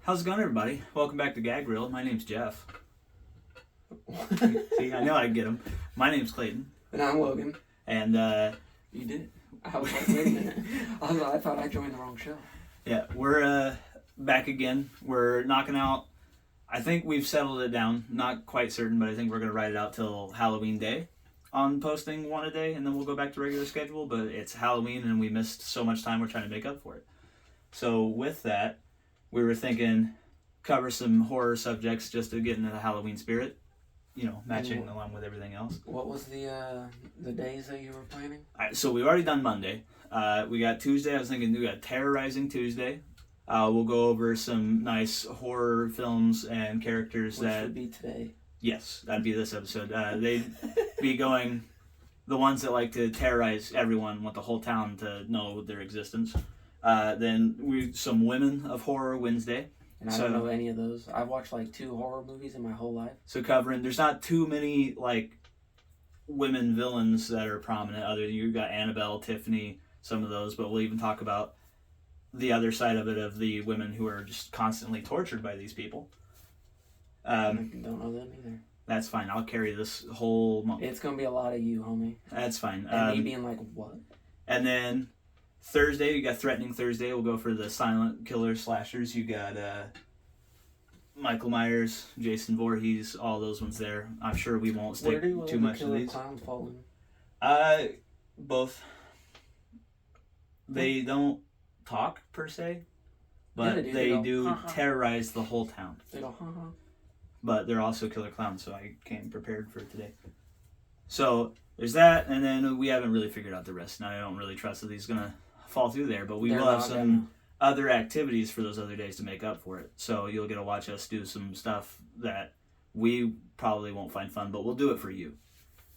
How's it going, everybody? Welcome back to Gagg Reel. My name's Jeff. See, I know I get them. My name's Clayton. And I'm Logan. And, You did? I was like, wait a minute. I thought I joined the wrong show. yeah, we're back again. We're knocking out, I think we've settled it down. Not quite certain, but I think we're going to ride it out till Halloween Day on posting one a day, and then we'll go back to regular schedule. But it's Halloween, and we missed so much time, we're trying to make up for it. So with that, we were thinking cover some horror subjects just to get into the Halloween spirit, you know, matching along with everything else. What was the days that you were planning? All right, so we've already done Monday. We got Tuesday. I was thinking we got Terrorizing Tuesday. We'll go over some nice horror films and characters Which that would be today. Yes, that'd be this episode. They'd be going the ones that like to terrorize everyone, want the whole town to know their existence. Then some women of horror Wednesday. And I don't know any of those. I've watched like 2 horror movies in my whole life. So covering, there's not too many like women villains that are prominent. Other than you got Annabelle, Tiffany, some of those. But we'll even talk about the other side of it, of the women who are just constantly tortured by these people. I don't know them either. That's fine. I'll carry this whole month. It's gonna be a lot of you, homie. That's fine. And me being like, what? And then Thursday, you got Threatening Thursday. We'll go for the silent killer slashers. You got Michael Myers, Jason Voorhees, all those ones there. I'm sure we won't stick too much to these. Where do clowns fall in? Both. They don't talk per se, but Yeah, they go, do ha, ha. terrorize the whole town. They go, ha ha. But they're also killer clowns, so I came prepared for today. So there's that, and then we haven't really figured out the rest. Now I don't really trust that he's gonna fall through there, but we will have some other activities for those other days to make up for it. So you'll get to watch us do some stuff that we probably won't find fun, but we'll do it for you.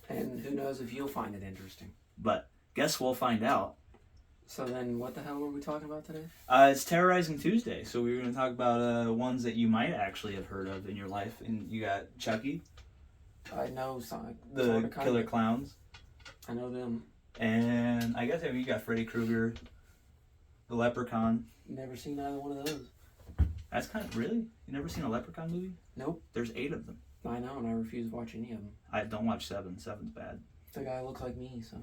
And who knows if you'll find it interesting. But guess we'll find out. So then, what the hell were we talking about today? It's Terrorizing Tuesday, so we were going to talk about ones that you might actually have heard of in your life. And you got Chucky, I know some. the Killer Clowns, I know them. and I guess you got Freddy Krueger, the Leprechaun. Never seen either one of those. That's kind of really. You never seen a Leprechaun movie? Nope. There's 8 of them. I know, and I refuse to watch any of them. I don't watch 7. 7's bad. The guy looks like me, so.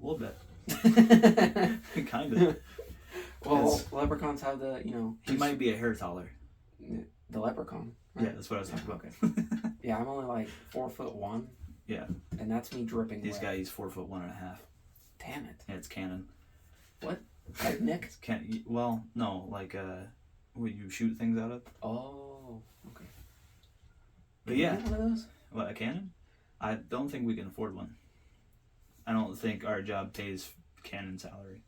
A little bit. Kind of. Well, leprechauns have the, He might be a hair taller. the leprechaun. Right? Yeah, that's what I was talking about. Okay. Yeah, I'm only like 4'1". Yeah. And that's me dripping This wet. guy, he's 4'1.5". Damn it. Yeah, it's canon. What? Like Nick? Well, no, like where you shoot things out of. Oh, okay. But Can yeah. you get one of those? What, a cannon? I don't think we can afford one. I don't think our job pays cannon salary.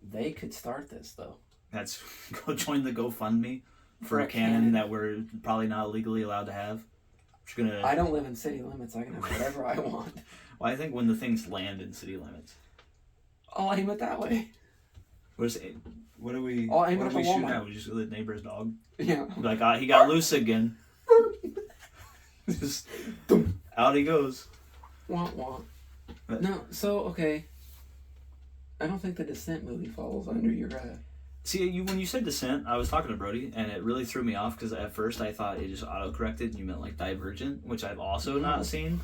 They could start this, though. That's go join the GoFundMe for a cannon that we're probably not legally allowed to have. I don't live in city limits. I can have whatever I want. Well, I think when the things land in city limits. I'll aim it that way. What do we? I'll aim what it do we at the shoot Walmart. at? We just the neighbor's dog. Yeah. Like he got loose again. Just out he goes. Want. But, No, so, okay. I don't think the Descent movie falls under your... See, when you said Descent, I was talking to Brody, and it really threw me off, because at first I thought it just auto-corrected, and you meant, like, Divergent, which I've also not seen.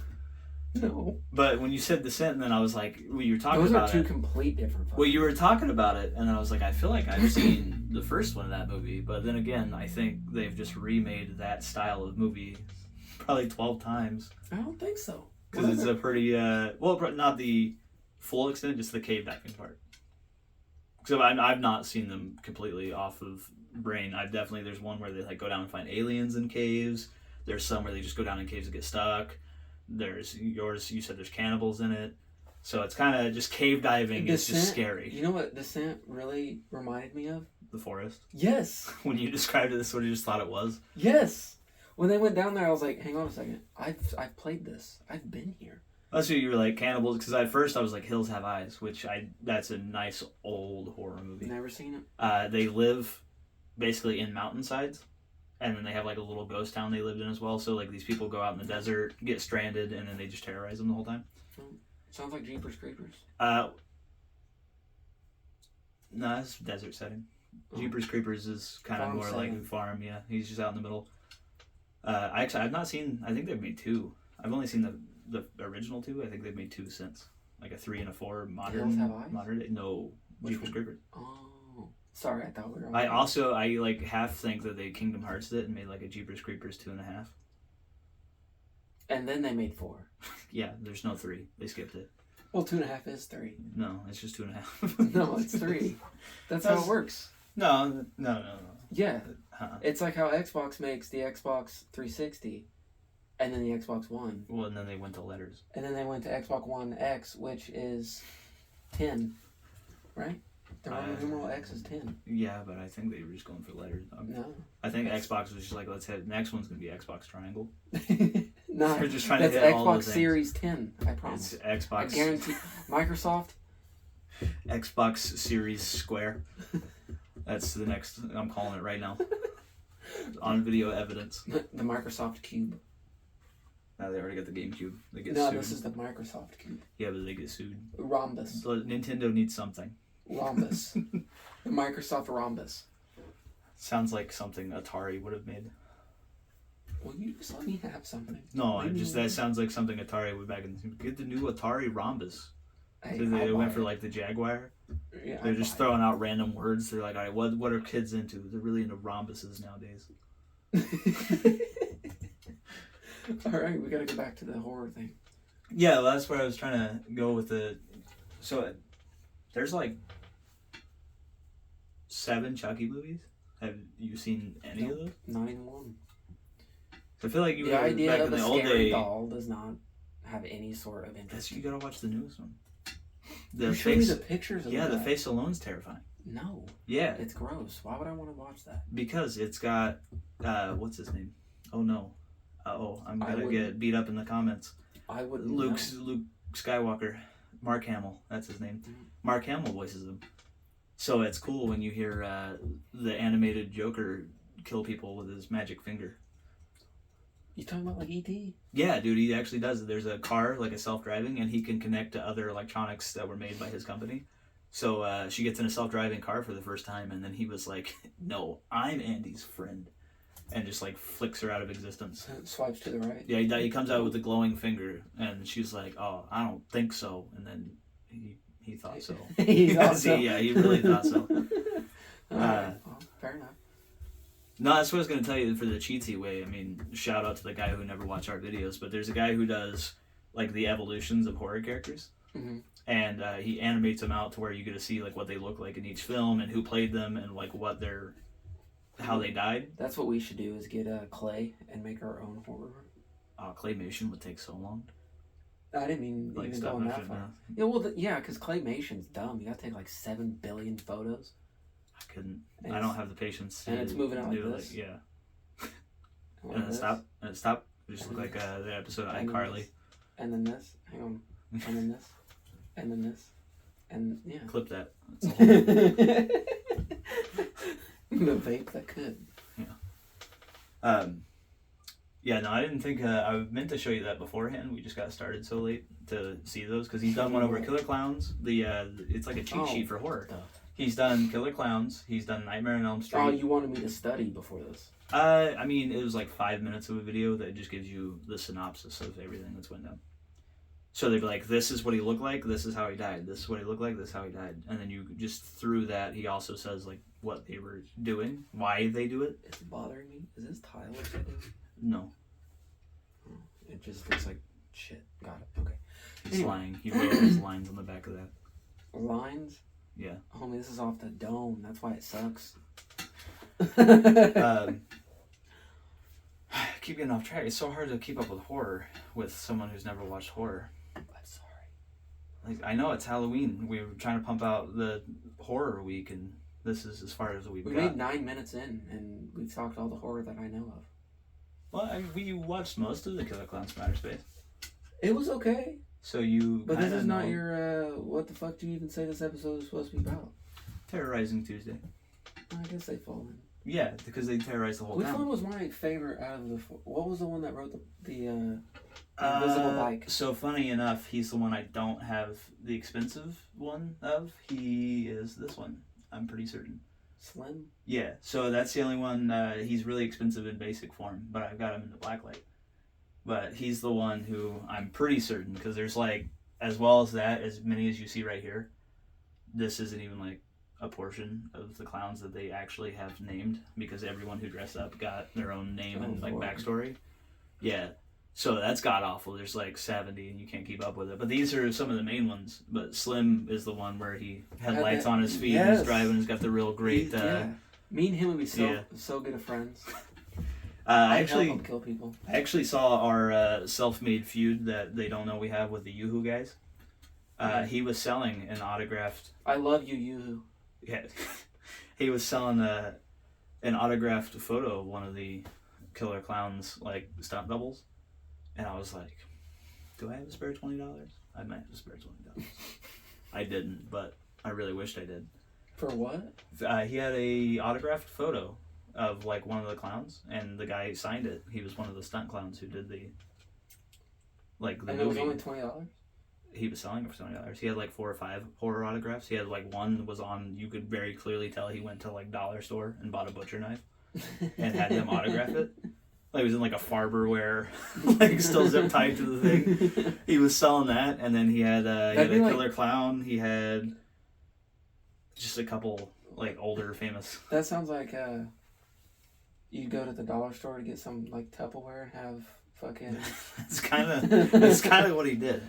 No. But when you said Descent, and then I was like, well, you were talking Those about are two it. complete different films. Well, you were talking about it, and then I was like, I feel like I've seen the first one of that movie, but then again, I think they've just remade that style of movie probably 12 times. I don't think so. Because it's a pretty, well, not the full extent, just the cave diving part. So I've not seen them completely off of brain. There's one where they like go down and find aliens in caves. There's some where they just go down in caves and get stuck. There's yours, you said there's cannibals in it. So it's kind of just cave diving. It's just scary. You know what Descent really reminded me of? The forest. Yes. When you described it, this is what you just thought it was. Yes. When they went down there, I was like, hang on a second. I've played this. I've been here. That's what you were like, cannibals, because at first I was like, Hills Have Eyes, which that's a nice old horror movie. Never seen it. They live basically in mountainsides, and then they have like a little ghost town they lived in as well. So like these people go out in the desert, get stranded, and then they just terrorize them the whole time. Sounds like Jeepers Creepers. No, it's desert setting. Jeepers Creepers is kind of Farm more 7. like farm. Yeah, he's just out in the middle. I've not seen. I think they've made 2. I've only seen the original 2. I think they've made 2 since, like a 3 and a 4 modern. Hills Have Eyes? Modern. No, Which Jeepers one? Creepers. Oh, sorry, I thought we were. I like half think that they Kingdom Hearts it and made like a Jeepers Creepers 2.5. And then they made 4. Yeah, there's no 3. They skipped it. Well, 2.5 is 3. No, it's just 2.5. No, it's 3. That's how it works. No. Yeah, Uh-uh. it's like how Xbox makes the Xbox 360, and then the Xbox One. Well, and then they went to letters. And then they went to Xbox One X, which is 10, right? The Roman numeral X is 10. Yeah, but I think they were just going for letters. No. I think Xbox was just like, let's hit. Next one's gonna be Xbox Triangle. No, They're just trying that's to hit all Xbox those things. Series 10. I promise. It's Xbox. I guarantee. Microsoft. Xbox Series Square. That's the next. I'm calling it right now. On video evidence. The Microsoft Cube. Now they already got the GameCube. They get No, sued. this is the Microsoft Cube. Yeah, but they get sued. Rhombus. So Nintendo needs something. Rhombus. The Microsoft Rhombus. Sounds like something Atari would have made. Will you just let me have something? No, that sounds like something Atari would back in. Get the new Atari Rhombus. Hey, So they I'll went buy for it. like the Jaguar. Yeah, They're I'll just buy throwing out random words. They're like, all right, what are kids into? They're really into rhombuses nowadays. it. All right, we gotta go back to the horror thing. Yeah, well, that's where I was trying to go with the. So there's like 7 Chucky movies. Have you seen any of those? Not even one. I feel like you The were idea back of in a the old scary day. doll does not have any sort of interest. You gotta watch the newest one. You show me the pictures of Yeah, the that. face alone's terrifying. No, Yeah, it's gross. Why would I want to watch that? because it's got what's his name? Oh no. I'm I gonna wouldn't- get beat up in the comments. I wouldn't. Luke know. Skywalker, Mark Hamill. That's his name. Mm. Mark Hamill voices him. So it's cool when you hear the animated Joker kill people with his magic finger. You talking about like E.T.? Yeah, dude, he actually does it. There's a car, like a self-driving, and he can connect to other electronics that were made by his company. So she gets in a self-driving car for the first time, and then he was like, no, I'm Andy's friend. And just like flicks her out of existence. Swipes to the right. Yeah, he comes out with a glowing finger, and she's like, oh, I don't think so. And then he thought so. He thought so. Yeah, he really thought so. All right. Well, fair enough. No, that's what I was going to tell you for the cheatsy way. I mean, shout out to the guy who never watched our videos, but there's a guy who does like the evolutions of horror characters. Mm-hmm. And he animates them out to where you get to see like what they look like in each film and who played them and like how they died. That's what we should do: is get clay and make our own horror. Claymation would take so long. I didn't mean Like even stop going that motion, far. no. Yeah, well, yeah, because claymation's dumb. You gotta take like 7 billion photos. I couldn't. And I don't have the patience. and it's moving out like do this? yeah. And And then this, stop. And stop. Just And look like the episode of and then iCarly. this, and then this. Hang on. And then this. And then this. And yeah. Clip that. That's a whole The vape that could. Yeah, no, I didn't think I meant to show you that beforehand. We just got started so late to see those because he's done one over Killer Clowns. It's like a cheat sheet for horror. Duh. He's done Killer Clowns. He's done Nightmare on Elm Street. Oh, you wanted me to study before this. I mean, it was like 5 minutes of a video that just gives you the synopsis of everything that's went down. So they'd be like, this is what he looked like, this is how he died, this is what he looked like, this is how he died. And then you just through that, he also says like what they were doing, why they do it. It's bothering me. Is this tile upside down? No, It just looks like shit. Got it. Okay. he's Anyway. lying. He wrote his lines on the back of that. Lines? Yeah. Homie, this is off the dome. That's why it sucks. Keep getting off track. It's so hard to keep up with horror with someone who's never watched horror. I'm sorry. Like, I know it's Halloween. We were trying to pump out the horror week, and this is as far as we've We got. made 9 minutes in, and we've talked all the horror that I know of. Well, we watched most of the Killer Clowns from Outer Space, It was okay. so you. But this kinda is not know your, what the fuck do you even say this episode is supposed to be about? Terrorizing Tuesday. I guess they fall in. Yeah, because they terrorized the whole Which town. one was my favorite out of the four? What was the one that wrote the invisible bike? So funny enough, he's the one I don't have the expensive one of. He is this one. I'm pretty certain. Slim? Yeah, so that's the only one. He's really expensive in basic form, but I've got him in the blacklight. But he's the one who I'm pretty certain, because there's like, as well as that, as many as you see right here, this isn't even like a portion of the clowns that they actually have named, because everyone who dressed up got their own name and like backstory. Yeah. So that's god awful. There's like 70 and you can't keep up with it. But these are some of the main ones. But Slim is the one where he had lights on his feet and he's driving. He's got the real great. Me and him would be so good of friends. I help him kill people. I actually saw our self-made feud that they don't know we have with the Yoo-Hoo guys. He was selling an autographed. I love you, Yoo-Hoo. Yeah, he was selling an autographed photo of one of the Killer Clowns like stunt doubles. And I was like, do I have a spare $20? I might have a spare $20. I didn't, but I really wished I did. For what? He had a autographed photo of like one of the clowns, and the guy signed it. He was one of the stunt clowns who did the movie. And it was only $20? He was selling it for $20. He had like 4 or 5 horror autographs. He had like one that was on, you could very clearly tell he went to like dollar store and bought a butcher knife and had them autograph it. Like, he was in like a Farberware, like still zip tied to the thing. He was selling that, and then he had a Killer Clown. He had just a couple like older famous. That sounds like you go to the dollar store to get some like Tupperware and have fucking. That's kind of what he did.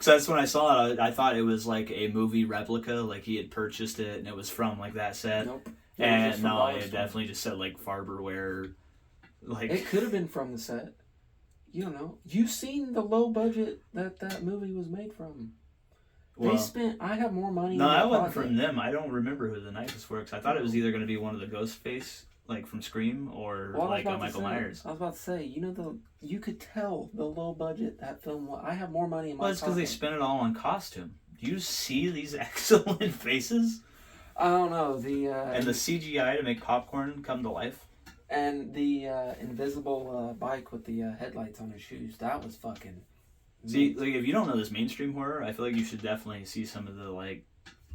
So that's when I saw it. I thought it was like a movie replica, like he had purchased it and it was from like that set. Nope. And no, it definitely just said like Farberware. Like, it could have been from the set. You don't know. You've seen the low budget that movie was made from. Well, they spent. I have more money. No, that wasn't from them. I don't remember who the knife was for. Cause I thought it was either going to be one of the Ghostface, like from Scream, or like a Michael Myers. I was about to say, you could tell the low budget that film was. I have more money in my. Well, it's because they spent it all on costume. Do you see these excellent faces? I don't know and the CGI to make popcorn come to life. And the invisible bike with the headlights on his shoes. That was fucking. See, like, if you don't know this mainstream horror, I feel like you should definitely see some of the like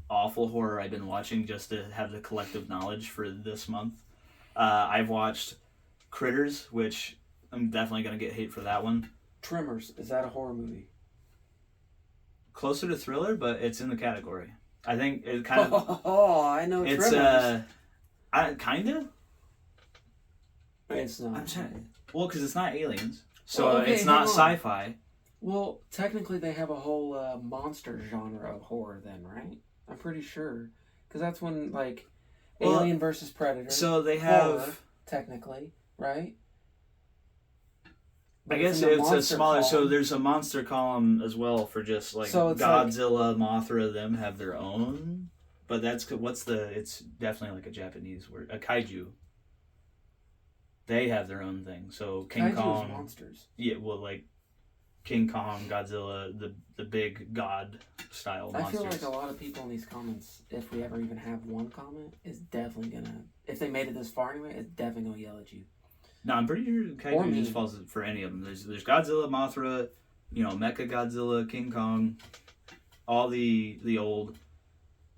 awful horror I've been watching just to have the collective knowledge for this month. I've watched Critters, which I'm definitely gonna get hate for that one. Tremors, is that a horror movie? Closer to thriller, but it's in the category. I think it kind of. Oh, I know. It's Tremors. Kinda. It's not. I'm trying. Well, because it's not aliens, so it's not sci-fi. Well, technically, they have a whole monster genre of horror, then, right? I'm pretty sure, because that's when like Alien versus Predator. So they have horror, technically, right? But I guess it's a smaller. Column. So there's a monster column as well for just like Godzilla, Mothra. Them have their own, but that's It's definitely like a Japanese word, a kaiju. They have their own thing. So King Kong, monsters. Yeah, well, like King Kong, Godzilla, the big god style monsters. I feel like a lot of people in these comments, if we ever even have one comment, is definitely gonna. If they made it this far anyway, it's definitely gonna yell at you. No, I'm pretty sure kaiju just falls for any of them. There's Godzilla, Mothra, Mecha Godzilla, King Kong, all the old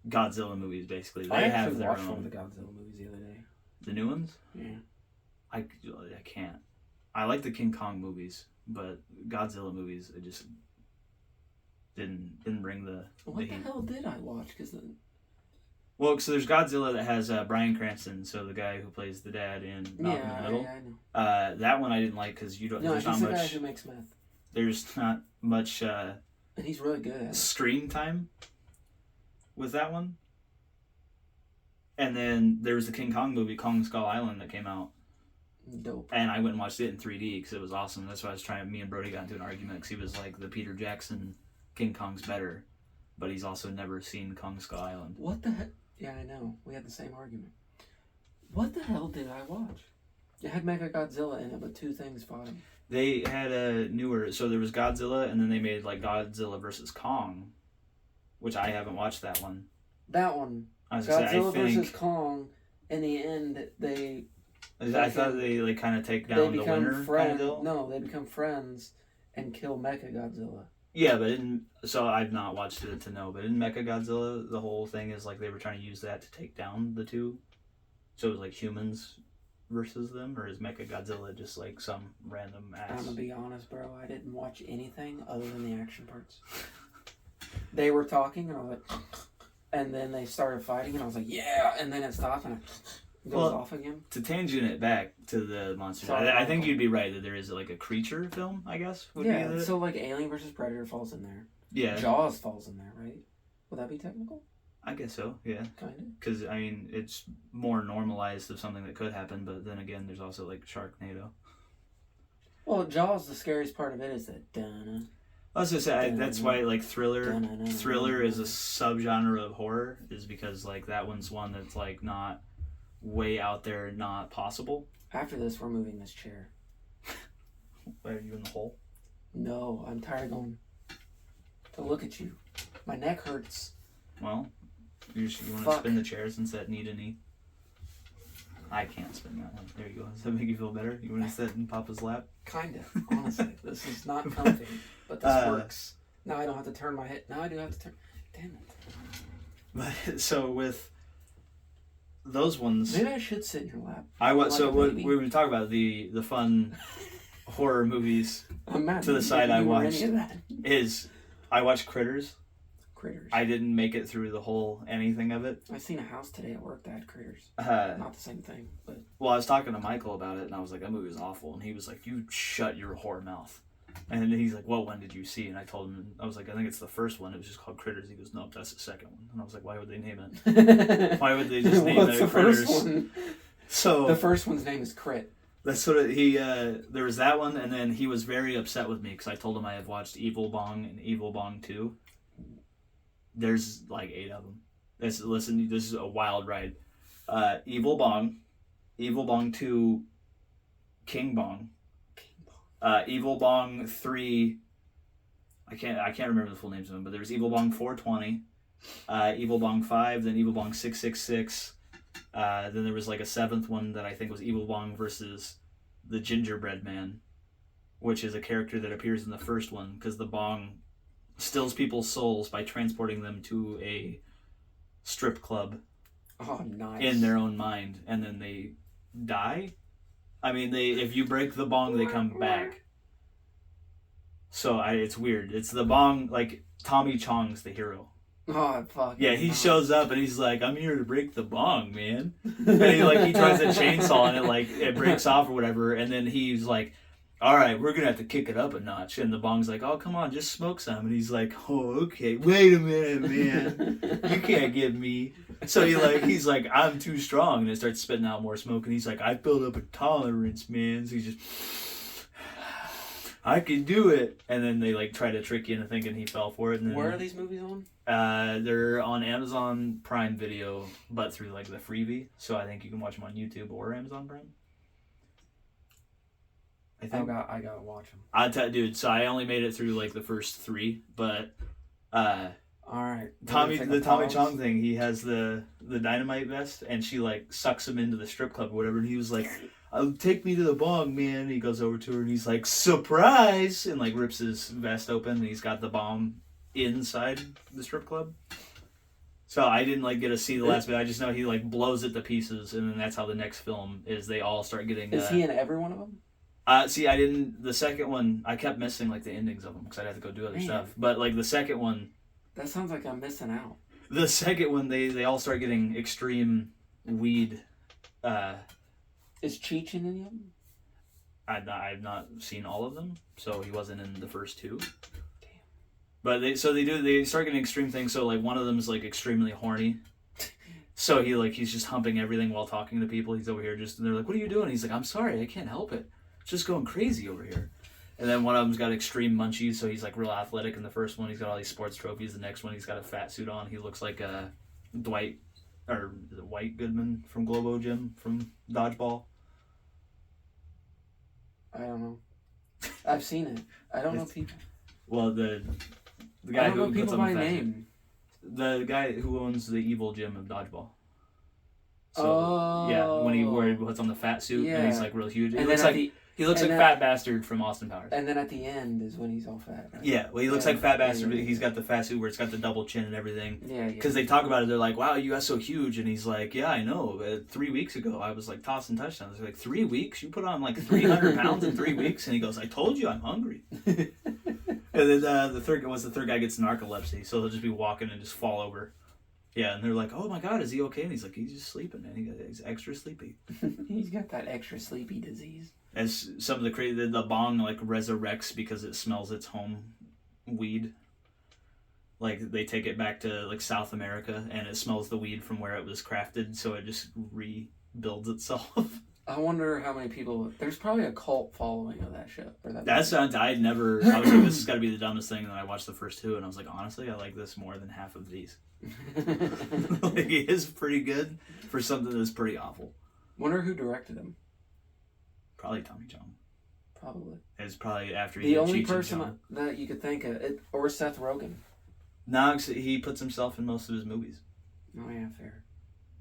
Godzilla movies basically. They have their own. I actually watched one of the Godzilla movies the other day. The new ones? Yeah. I can't. I like the King Kong movies, but Godzilla movies, I just didn't bring the. What the hell did I watch? Well, so there's Godzilla that has Bryan Cranston, so the guy who plays the dad in Malcolm in the Middle. Yeah, I know. That one I didn't like because you don't. No, there's not the much. Guy who makes meth. There's not much. And he's really good at it. Screen time. With that one. And then there was the King Kong movie, Kong Skull Island, that came out. Dope. And I went and watched it in 3D because it was awesome. That's why I was trying. Me and Brody got into an argument because he was like, the Peter Jackson King Kong's better, but he's also never seen Kong Skull Island. What the heck? Yeah, I know. We had the same argument. What the hell did I watch? It had Mega Godzilla in it, but two things fought him. They had a newer. So there was Godzilla, and then they made like Godzilla versus Kong, which I haven't watched that one. That one. Godzilla versus Kong. In the end, I thought they like kind of take down the winner. No, they become friends and kill Mecha Godzilla. Yeah, but so I've not watched it to know. But in Mecha Godzilla, the whole thing is like they were trying to use that to take down the two So it was like humans versus them, or is Mechagodzilla just like some random ass? I'm gonna be honest, bro. I didn't watch anything other than the action parts. They were talking, and I was like, and then they started fighting, and I was like, yeah, and then it stopped, and it goes off again. To tangent it back to the monster, I think you'd be right that there is like a creature film, I guess. So like Alien versus Predator falls in there. Yeah. Jaws falls in there, right? Would that be technical? I guess so, yeah. Kind of. Because, I mean, it's more normalized of something that could happen, but then again, there's also, like, Sharknado. Well, Jaws, the scariest part of it is that dun. I was going to say, that's why, like, thriller is a subgenre of horror, is because, like, that one's one that's, like, not way out there, not possible. After this, we're moving this chair. Why, are you in the hole? No, I'm tired of going to look at you. My neck hurts. Well... You want to spin the chair since that knee to knee? I can't spin that one. There you go. Does that make you feel better? You want to sit in Papa's lap? Kind of, honestly. This is not comfy, but this works. Now I don't have to turn my head. Now I do have to turn. Damn it. But so with those ones, maybe I should sit in your lap. What we were talking about the fun horror movies. To the side, I watched I watched Critters. I didn't make it through the whole anything of it. I seen a house today at work that had Critters. Not the same thing, but... Well, I was talking to Michael about it, and I was like, that movie was awful. And he was like, you shut your whore mouth. And then he's like, well, when did you see? And I told him, I was like, I think it's the first one. It was just called Critters. He goes, nope, that's the second one. And I was like, why would they name it? Why would they just name it the Critters? First one? So the first one's name is Crit. That's what there was that one, and then he was very upset with me because I told him I have watched Evil Bong and Evil Bong 2. There's like 8 of them. Listen, this is a wild ride. Evil Bong 2, King Bong, Evil Bong 3. I can't remember the full names of them, but there's Evil Bong 420, Evil Bong 5, then Evil Bong 666. Then there was like a 7th one that I think was Evil Bong versus the Gingerbread Man, which is a character that appears in the first one because the bong steals people's souls by transporting them to a strip club. Oh, nice. In their own mind, and then they die. I mean, if you break the bong, they come back. So it's weird. It's the bong, like Tommy Chong's the hero. Oh, fuck. Yeah, he shows up and he's like, I'm here to break the bong, man. And he tries a chainsaw and it breaks off or whatever, and then he's like, all right, we're gonna have to kick it up a notch. And the bong's like, oh, come on, just smoke some. And he's like, oh, okay, wait a minute, man, you can't get me. So he's like, I'm too strong, and it starts spitting out more smoke. And he's like, I built up a tolerance, man. So he's just, I can do it. And then they try to trick you into thinking he fell for it. And then, where are these movies on? They're on Amazon Prime Video, but through the freebie. So I think you can watch them on YouTube or Amazon Prime. I think I gotta watch them. Dude. So I only made it through the first 3, but all right. Tommy Chong thing. He has the dynamite vest, and she sucks him into the strip club or whatever. And he was like, "Take me to the bong, man." And he goes over to her, and he's like, "Surprise!" and rips his vest open, and he's got the bomb inside the strip club. So I didn't get to see the last bit. I just know he blows it to pieces, and then that's how the next film is. They all start getting. Is he in every one of them? See, I didn't. The second one, I kept missing the endings of them because I'd have to go do other stuff. But the second one, that sounds like I'm missing out. The second one, they all start getting extreme weed. Is Cheech in any of them? I've not seen all of them, so he wasn't in the first 2. Damn. But they start getting extreme things. So one of them is extremely horny. So he's just humping everything while talking to people. He's over here and they're like, "What are you doing?" He's like, "I'm sorry, I can't help it. It's just going crazy over here." And then one of them's got extreme munchies, so he's real athletic in the first one. He's got all these sports trophies. The next one, he's got a fat suit on. He looks like Dwight Goodman from Globo Gym from Dodgeball. I don't know. I've seen it. I don't know people. Well, the guy who puts on by the name. The guy who owns the evil gym of Dodgeball. So, yeah. when he puts on the fat suit and he's like real huge. He looks like Fat Bastard from Austin Powers. And then at the end is when he's all fat. Right? Yeah, well, he looks like Fat Bastard, but he's got the fat suit where it's got the double chin and everything. Yeah. Because they talk about it, they're like, wow, you got so huge. And he's like, yeah, I know. But 3 weweeks ago, I was like tossing touchdowns. They're like, 3 weeks? You put on like 300 pounds in 3 weeks? And he goes, I told you I'm hungry. And then the third guy gets narcolepsy, so he'll just be walking and just fall over. Yeah, and they're like, oh my God, is he okay? And he's like, he's just sleeping, man. He's extra sleepy. He's got that extra sleepy disease. As some of the bong like resurrects because it smells its home weed. Like they take it back to like South America and it smells the weed from where it was crafted, so it just rebuilds itself. I wonder how many people. There's probably a cult following of that shit. I was like, this has got to be the dumbest thing. And then I watched the first two, and I was like, honestly, I like this more than half of these. Like, it is pretty good for something that's pretty awful. Wonder who directed him. Probably Tommy John. Probably. It's probably after the only person that you could think of, or Seth Rogen. No, he puts himself in most of his movies. Oh yeah, fair.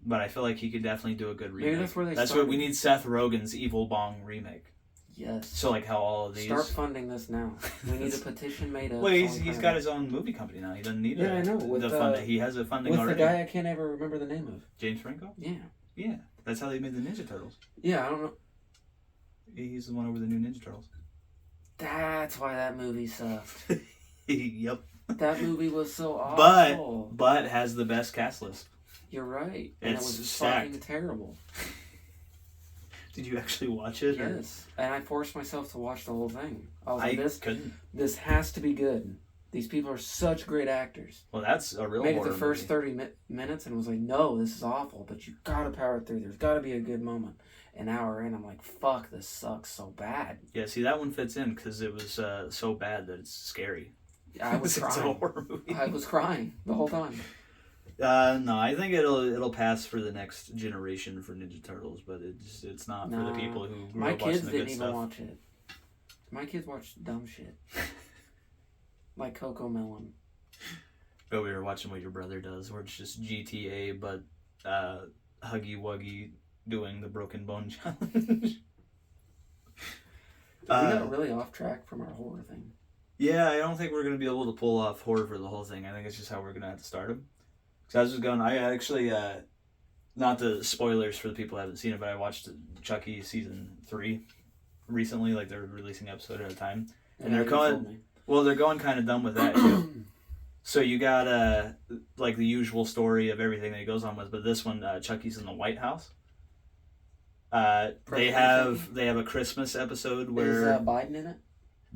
But I feel like he could definitely do a good remake. Maybe that's where That's what we need. Seth Rogen's Evil Bong remake. Yes. So like how all of these. Start funding this now. We need a petition made up. Well, he's got his own movie company now. He doesn't need I know. he has a funding with already. The guy I can't ever remember the name of. James Franco? Yeah. Yeah. That's how they made the Ninja Turtles. Yeah, I don't know. He's the one over the new Ninja Turtles. That's why that movie sucked. Yep. That movie was so awful. But has the best cast list. You're right. And it was stacked. fucking terrible. Did you actually watch it? Yes. And I forced myself to watch the whole thing. I couldn't. This has to be good. These people are such great actors. Well, that's a real Made it the first 30 minutes and was like, no, this is awful, but you gotta power through. There's gotta be a good moment. An hour in, I'm like, fuck, this sucks so bad. Yeah, see, that one fits in because it was so bad that it's scary. I was crying. It's a horror movie. I was crying the whole time. No, I think it'll pass for the next generation for Ninja Turtles, but it's not for the people who grew up watching the good stuff. My kids didn't even watch it. My kids watched dumb shit. Like Coco Melon. But we were watching what your brother does, where it's just GTA, but Huggy Wuggy doing the Broken Bone Challenge. We got really off track from our horror thing. Yeah, I don't think we're going to be able to pull off horror for the whole thing. I think it's just how we're going to have to start them. So I was just going, I actually, not the spoilers for the people who haven't seen it, but I watched Chucky season 3 recently, like they're releasing an episode at a time. And they're going kind of dumb with that too. So you got, like the usual story of everything that he goes on with, but this one, Chucky's in the White House. They have a Christmas episode where... Is Biden in it?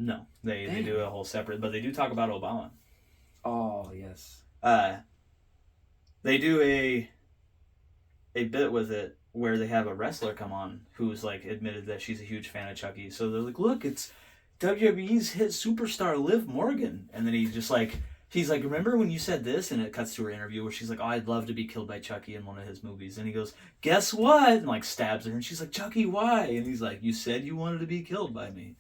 No, they do a whole separate, but they do talk about Obama. Oh, yes. They do a bit with it where they have a wrestler come on who's like admitted that she's a huge fan of Chucky. So they're like, look, it's WWE's hit superstar Liv Morgan. And then he's like, remember when you said this? And it cuts to her interview where she's like, oh, I'd love to be killed by Chucky in one of his movies. And he goes, guess what? And like stabs her. And she's like, Chucky, why? And he's like, you said you wanted to be killed by me.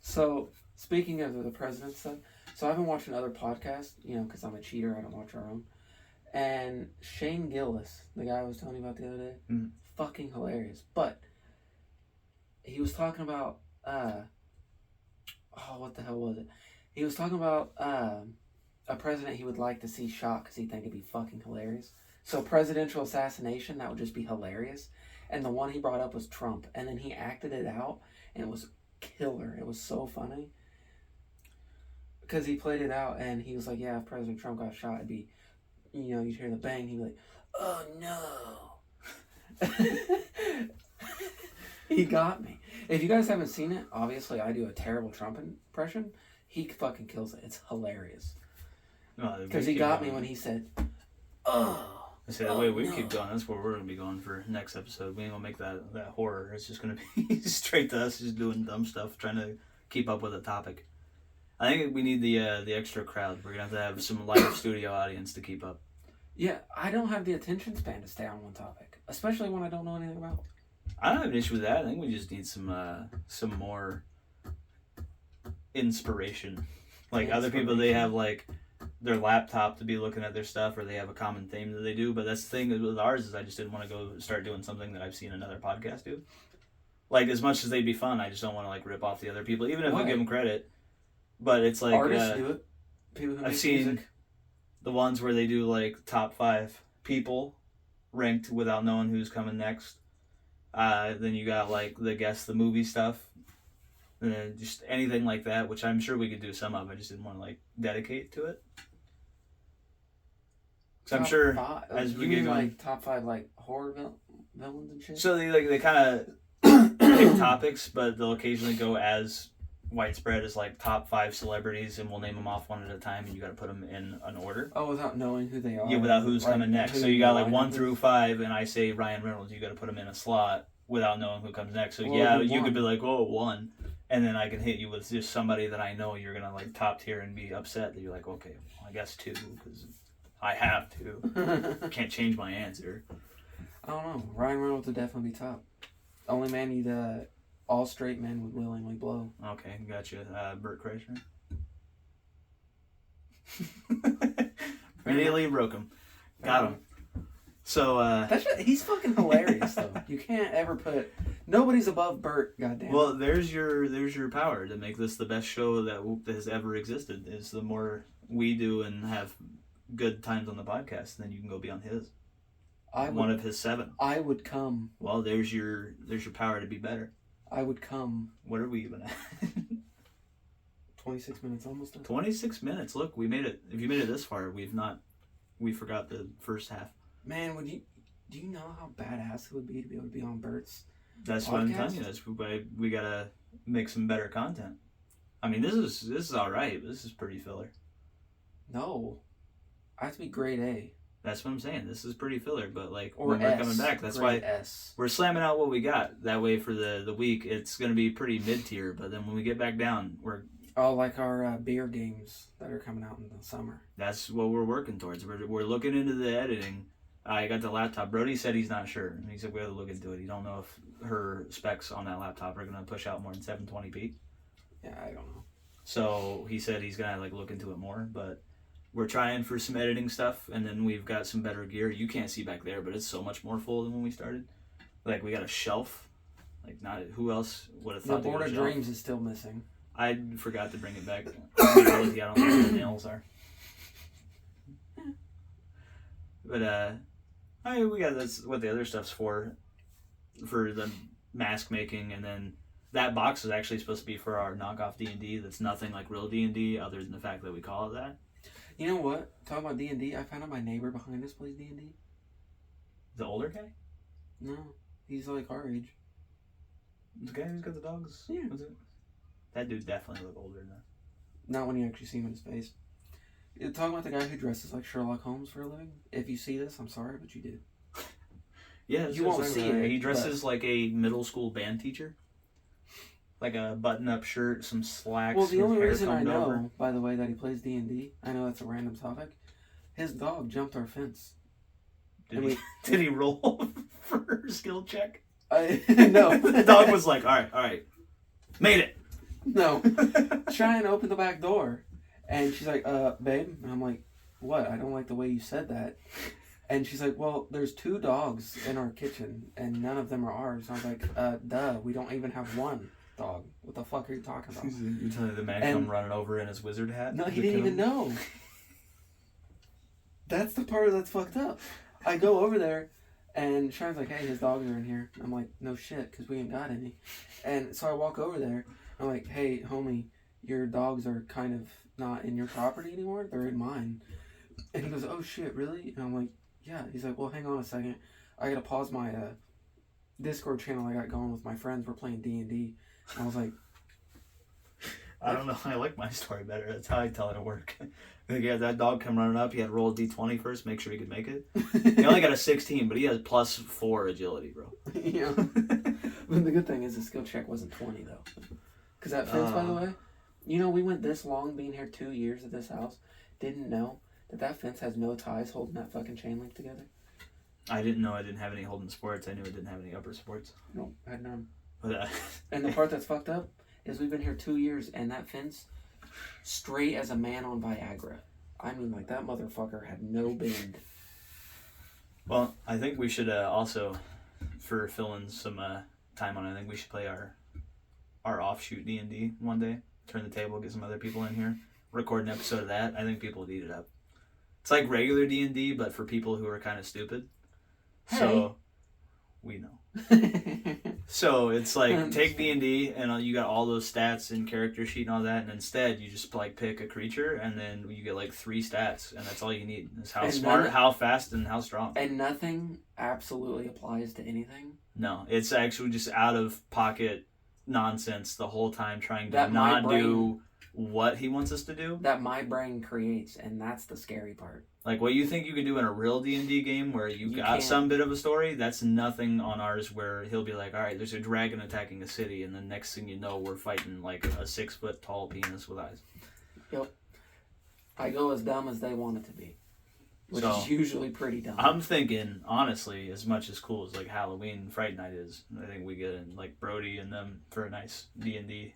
So, speaking of the president stuff, so I've been watching other podcasts, because I'm a cheater, I don't watch our own. And Shane Gillis, the guy I was telling you about the other day, fucking hilarious. But he was talking about, what the hell was it? He was talking about a president he would like to see shot because he'd think it'd be fucking hilarious. So presidential assassination, that would just be hilarious. And the one he brought up was Trump. And then he acted it out, and it was killer. It was so funny because he played it out and he was like, yeah, if President Trump got shot, it'd be, you'd hear the bang, he'd be like, oh no. He got me. If you guys haven't seen it, obviously I do a terrible Trump impression. He fucking kills it. It's hilarious because he got me when he said, oh. I say the way we keep going, that's where we're going to be going for next episode. We ain't going to make that horror. It's just going to be straight to us just doing dumb stuff, trying to keep up with a topic. I think we need the extra crowd. We're going to have some live studio audience to keep up. Yeah, I don't have the attention span to stay on one topic, especially when I don't know anything about. I don't have an issue with that. I think we just need some more inspiration. Like other people, they have like their laptop to be looking at their stuff, or they have a common theme that they do. But that's the thing with ours is I just didn't want to go start doing something that I've seen another podcast do. Like, as much as they'd be fun, I just don't want to, like, rip off the other people, even if I give them credit. But it's like... Artists do it. People who I've make seen music. The ones where they do, like, top 5 people ranked without knowing who's coming next. Then you got, like, the movie stuff. And then just anything like that, which I'm sure we could do some of. I just didn't want to, like, dedicate to it. So I'm sure five. As we you get mean, going... like, top 5, like, horror villains and shit? So they kind of... pick topics, but they'll occasionally go as widespread as like top 5 celebrities, and we'll name them off one at a time, and you got to put them in an order. Oh, without knowing who they are. Yeah, without who's coming next. So you got like 1 through 5, and I say Ryan Reynolds. You got to put him in a slot without knowing who comes next. So you could be like, oh, 1, and then I can hit you with just somebody that I know you're gonna like top tier and be upset that you're like, okay, well, I guess 2 because I have to. Can't change my answer. I don't know. Ryan Reynolds would definitely be top. Only man you'd all straight men would willingly blow. Okay, gotcha. Bert Kreischer. Immediately broke him. Got him. So he's fucking hilarious though. You can't ever put nobody's above Bert. Goddamn. Well, there's your power to make this the best show that has ever existed. Is the more we do and have good times on the podcast, then you can go be on his. One of his 7. I would come. Well, there's your power to be better. I would come. What are we even at? 26 minutes almost done. 26 minutes. Look, we made it. If you made it this far, we forgot the first half. Man, do you know how badass it would be to be able to be on Bert's That's podcast? What I'm telling you. That's why we gotta make some better content. I mean, this is all right. But this is pretty filler. No, I have to be grade A. That's what I'm saying. This is pretty filler, but like or when S, we're coming back, that's why we're slamming out what we got. That way for the week, it's gonna be pretty mid tier. But then when we get back down, like our beer games that are coming out in the summer. That's what we're working towards. We're looking into the editing. I got the laptop. Brody said he's not sure. He said we have to look into it. He don't know if her specs on that laptop are gonna push out more than 720p. Yeah, I don't know. So he said he's gonna like look into it more, but. We're trying for some editing stuff, and then we've got some better gear. You can't see back there, but it's so much more full than when we started. Like, we got a shelf. Like, not who else would have thought the Board of Dreams is still missing. I forgot to bring it back. I don't know where the nails are. But, we got that's what the other stuff's for the mask making, and then that box is actually supposed to be for our knockoff D&D that's nothing like real D&D other than the fact that we call it that. You know what? Talking about D&D, I found out my neighbor behind us plays D&D. The older guy? No, he's like our age. The guy who's got the dogs? Yeah. That dude definitely look older than that. Not when you actually see him in his face. You're talking about the guy who dresses like Sherlock Holmes for a living? If you see this, I'm sorry, but you do. Yeah, you won't see it. He dresses like a middle school band teacher. Like a button-up shirt, some slacks. Well, the only reason I know, by the way, that he plays D&D, I know that's a random topic, his dog jumped our fence. Did he roll for a skill check? No. The dog was like, all right. Made it. No. Try and open the back door. And she's like, babe. And I'm like, what? I don't like the way you said that. And she's like, well, there's 2 dogs in our kitchen, and none of them are ours. And I was like, duh, we don't even have one dog. What the fuck are you talking about? You're telling me the man come running over in his wizard hat? No, he didn't even know. That's the part that's fucked up. I go over there, and Shine's like, hey, his dogs are in here. I'm like, no shit, because we ain't got any. And so I walk over there. I'm like, hey, homie, your dogs are kind of not in your property anymore. They're in mine. And he goes, oh shit, really? And I'm like, yeah. He's like, well, hang on a second. I gotta pause my Discord channel I got going with my friends. We're playing D&D. I was like, I don't know. I like my story better. That's how I tell it to work. He had that dog come running up. He had to roll a D20 first, make sure he could make it. He only got a 16, but he has +4 agility, bro. Yeah. But the good thing is the skill check wasn't 20, though. Because that fence, by the way, we went this long being here 2 years at this house, didn't know that fence has no ties holding that fucking chain link together. I didn't know I didn't have any holding supports. I knew I didn't have any upper supports. Nope, I had none. But, and the part that's fucked up is we've been here 2 years and that fence straight as a man on Viagra. I mean, like, that motherfucker had no bend. Well, I think we should also, for filling some time on it, I think we should play our offshoot D&D one day. Turn the table, get some other people in here, record an episode of that. I think people would eat it up. It's like regular D&D, but for people who are kind of stupid. Hey. So, we know. So, it's like, take D&D, and you got all those stats and character sheet and all that, and instead, you just, like, pick a creature, and then you get, like, 3 stats, and that's all you need. It's how smart, how fast, and how strong. And nothing absolutely applies to anything? No, it's actually just out-of-pocket nonsense the whole time, trying to not do what he wants us to do. That my brain creates, and that's the scary part. Like, what you think you can do in a real D&D game where you got some bit of a story, that's nothing on ours where he'll be like, all right, there's a dragon attacking a city, and the next thing you know, we're fighting like a 6-foot-tall penis with eyes. Yep. I go as dumb as they want it to be, which is usually pretty dumb. I'm thinking, honestly, as much as cool as like Halloween Fright Night is, I think we get in like Brody and them for a nice D&D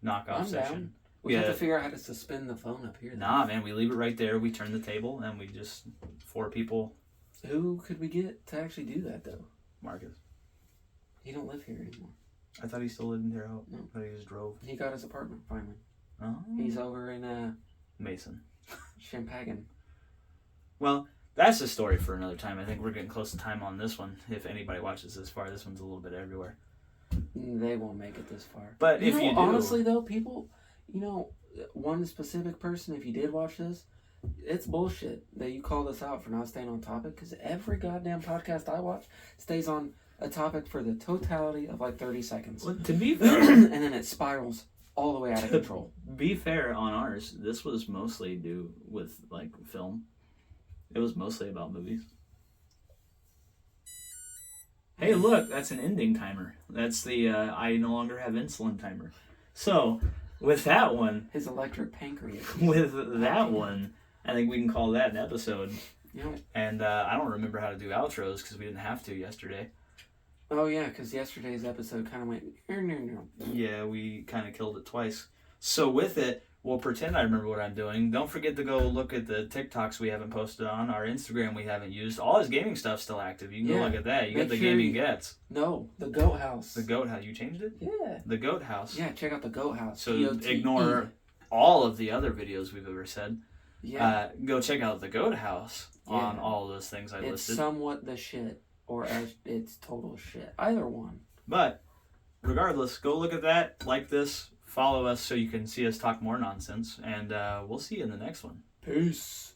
knockoff session. Down. We have to figure out how to suspend the phone up here. Then. Nah, man, we leave it right there. We turn the table, and we just 4 people. Who could we get to actually do that, though? Marcus. He don't live here anymore. I thought he still lived in Terre Haute. No. But he just drove. He got his apartment, finally. Oh. He's over in, Mason. Champaign. Well, that's a story for another time. I think we're getting close to time on this one. If anybody watches this far, this one's a little bit everywhere. They won't make it this far. But if you do... Honestly, though, people... one specific person, if you did watch this, it's bullshit that you call this out for not staying on topic, because every goddamn podcast I watch stays on a topic for the totality of like 30 seconds. Well, to be fair... and then it spirals all the way out of control. Be fair on ours, this was mostly due with like film. It was mostly about movies. Hey, look, that's an ending timer. That's the I no longer have insulin timer. So... with that one... his electric pancreas. With that one, I think we can call that an episode. Yep. And I don't remember how to do outros because we didn't have to yesterday. Oh, yeah, because yesterday's episode kind of went... Yeah, we kind of killed it twice. So with it, we'll pretend I remember what I'm doing. Don't forget to go look at the TikToks we haven't posted on, our Instagram we haven't used. All his gaming stuff's still active. You can go look at that. You got the Gaming Gets. No, the Goat House. The Goat House. You changed it? Yeah. The Goat House. Yeah, check out the Goat House. So ignore all of the other videos we've ever said. Yeah. Go check out the Goat House on all those things I listed. It's somewhat the shit, or it's total shit. Either one. But regardless, go look at that, like this, follow us so you can see us talk more nonsense, and we'll see you in the next one. Peace.